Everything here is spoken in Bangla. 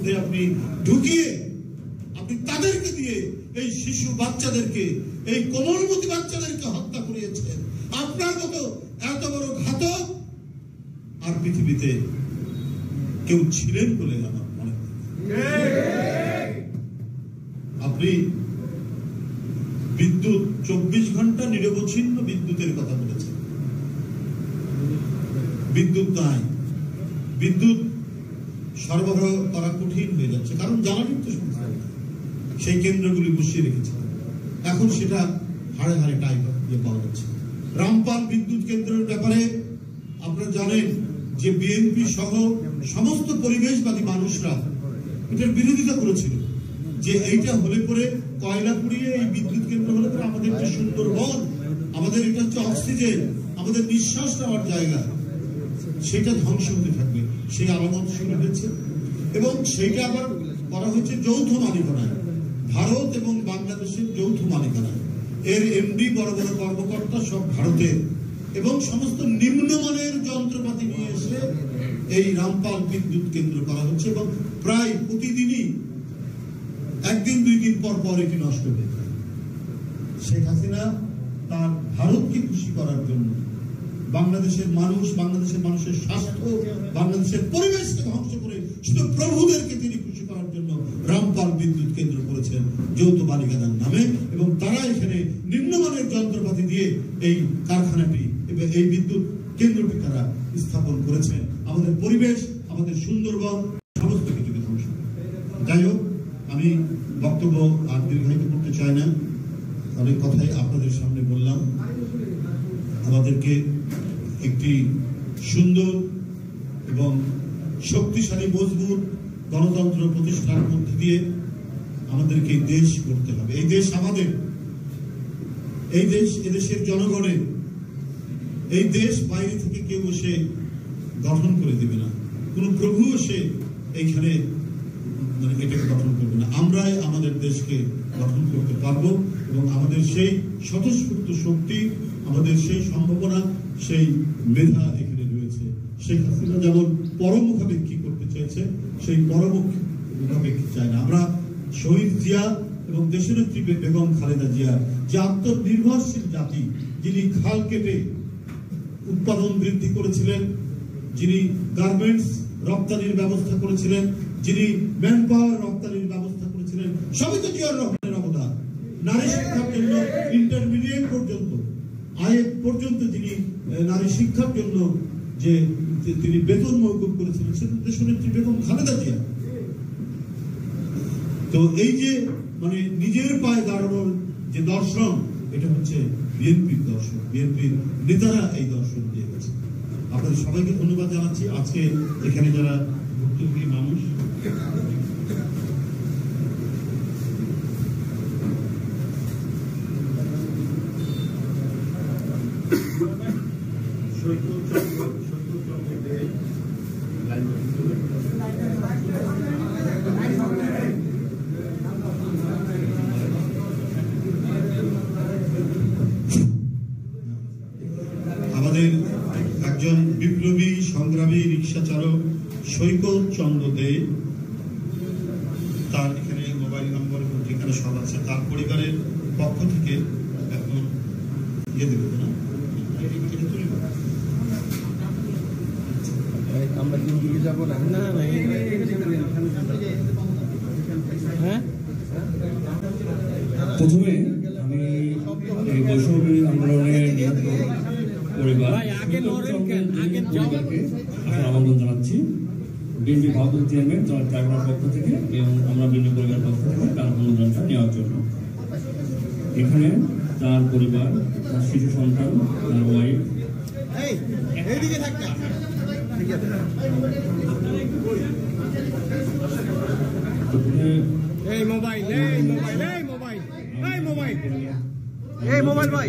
মধ্যে আপনি ঢুকিয়ে আপনি তাদেরকে দিয়ে এই শিশু বাচ্চাদেরকে, এই কোমলমতি বাচ্চাদেরকে হত্যা করিয়েছেন। আপনার মতো এত বড় ঘাতক আর পৃথিবীতে কেউ ছিলেন বলে আমার মনে হয়। আপনি বিদ্যুৎ 24 ঘন্টা নিরবচ্ছিন্ন বিদ্যুতের কথা বলেছেন। বিদ্যুৎ নাই, বিদ্যুৎ সরবরাহ করা কঠিন হয়ে যাচ্ছে, কারণ জ্বালানির তো সংস্থা সেই কেন্দ্রগুলি বসিয়ে রেখেছে। এখন সেটা হাড়ে হাড়ে টাইপ দিয়ে পাওয়া যাচ্ছে। রামপাল বিদ্যুৎ কেন্দ্রের ব্যাপারে আপনারা জানেন যে বিএনপি সহ সমস্ত পরিবেশবাদী মানুষরা এটার বিরোধিতা করেছিল, যে এইটা হলে পরে কয়লা পুড়িয়ে এই বিদ্যুৎ কেন্দ্র হলে পরে আমাদের যে সুন্দরবন, আমাদের এটা হচ্ছে অক্সিজেন, আমাদের নিঃশ্বাস নেওয়ার জায়গা, সেটা ধ্বংস হতে থাকবে। সেই আলামত শুরু হয়েছে এবং সেইটা আবার করা হয়েছে যৌথ মালিকানায়, ভারত এবং বাংলাদেশের যৌথ মালিকানায়। এর এমডি বড় বড় কর্মকর্তা সব ভারতের, এবং সমস্ত নিম্নমানের যন্ত্রপাতি নিয়ে এসে এই রামপাল বিদ্যুৎ কেন্দ্র করা হচ্ছে এবং প্রায় প্রতিদিনই একদিন দুই দিন পর পর এটি নষ্ট হয়ে যায়। শেখ হাসিনা তার ভারতকে খুশি করার জন্য বাংলাদেশের মানুষ, বাংলাদেশের মানুষের স্বাস্থ্য, বাংলাদেশের পরিবেশকে ধ্বংস করে শুধু প্রভুদেরকে তিনি খুশি করার জন্য রামপাল বিদ্যুৎ কেন্দ্র করেছেন যৌথ মালিকানার নামে, এবং তারা এখানে নিম্নমানের যন্ত্রপাতি দিয়ে এই কারখানাটি এবং এই বিদ্যুৎ কেন্দ্রটি তারা স্থাপন করেছেন। আমাদের পরিবেশ, আমাদের সুন্দরবন, সমস্ত কিছুকে ধ্বংস। যাই হোক, আমি বক্তব্য আর দীর্ঘায়িত করতে চাই না, অনেক কথাই আপনাদের সামনে বললাম। আমাদেরকে একটি সুন্দর এবং শক্তিশালী মজবুত গণতন্ত্র প্রতিষ্ঠার মধ্যে দিয়ে আমাদেরকে দেশ করতে হবে। এই দেশ আমাদের, এই দেশ এদেশের জনগণের। এই দেশ বাইরে থেকে কেউ এসে গঠন করে দেবে না, কোন প্রভু এসে এইখানে এটাকে গঠন করবে না। আমরাই আমাদের দেশকে গঠন করতে পারবো এবং আমাদের সেই স্বতঃস্ফূর্ত শক্তি, আমাদের সেই সম্ভাবনা, সেই মেধা এখানে রয়েছে। শেখ হাসিনা যেমন পরমুখাপেক্ষী করতে চেয়েছে, সেই পরমুখাপেক্ষী চায় না। আমরা শহীদ জিয়া এবং দেশনেত্রী বেগম খালেদা জিয়া যে আত্মনির্ভরশীল জাতি, যিনি খাল কেটে উৎপাদন বৃদ্ধি করেছিলেন, যিনি গার্মেন্টস রপ্তানির ব্যবস্থা করেছিলেন, যিনি ম্যান পাওয়ার রপ্তানির ব্যবস্থা করেছিলেন, সবই তো জিয়াউর রহমানের অবদান। নারী শিক্ষার জন্য ইন্টারমিডিয়েট পর্যন্ত, আইএ পর্যন্ত যিনি নারী শিক্ষার জন্য যে তিনি বেতন মওকুফ করেছিলেন, সেটা দেশনেত্রী বেগম খালেদা জিয়া। তো এই যে মানে নিজের পায়ে দাঁড়ানোর যে দর্শন, এটা হচ্ছে বিএনপির দর্শন। বিএনপির নেতারা এই দর্শন দিয়ে গেছে। আপনাদের সবাইকে ধন্যবাদ জানাচ্ছি। আজকে এখানে যারা ভুক্তভোগী মানুষ, আমাদের একজন বিপ্লবী সংগ্রামী রিক্সা চালক সৈকত চন্দ্র দে, তার এখানে মোবাইল নম্বর এবং ঠিকানা সব আছে। তার পরিবারের পক্ষ থেকে এখন দেবে না, আমরা দিকে যাবো না। হ্যাঁ, প্রথমে আমি এই বৈষম্য আন্দোলনের পরিবার আমন্ত্রণ জানাচ্ছি। বিএনপি ভারতের চেয়ারম্যান ট্রাইব্যুনাল পক্ষ থেকে এবং আমরা বিএনপি পরিবার পক্ষ থেকে তার অনুদানটা নেওয়ার জন্য এখানে তার পরিবার, তার শিশু সন্তান, তার ওয়াইফ, মোবাইল ভাই,